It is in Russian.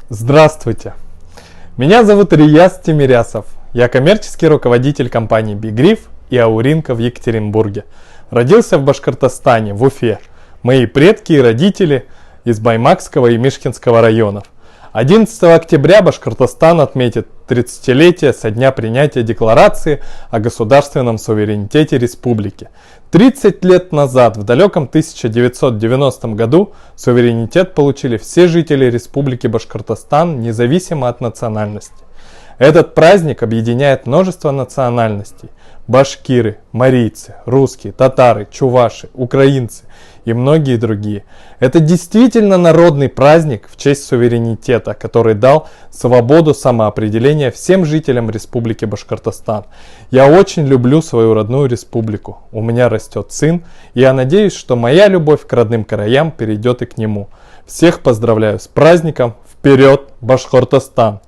Здравствуйте! Меня зовут Рияз Тимирясов. Я коммерческий руководитель компании Бигриф и Ауринка в Екатеринбурге. Родился в Башкортостане, в Уфе. Мои предки и родители из Баймакского и Мишкинского районов. 11 октября Башкортостан отметит 30-летие со дня принятия Декларации о государственном суверенитете республики. 30 лет назад, в далеком 1990 году, суверенитет получили все жители Республики Башкортостан, независимо от национальности. Этот праздник объединяет множество национальностей: башкиры, марийцы, русские, татары, чуваши, украинцы и многие другие. Это действительно народный праздник в честь суверенитета, который дал свободу самоопределения всем жителям Республики Башкортостан. Я очень люблю свою родную республику. У меня растет сын, и я надеюсь, что моя любовь к родным краям перейдет и к нему. Всех поздравляю с праздником! Вперед, Башкортостан!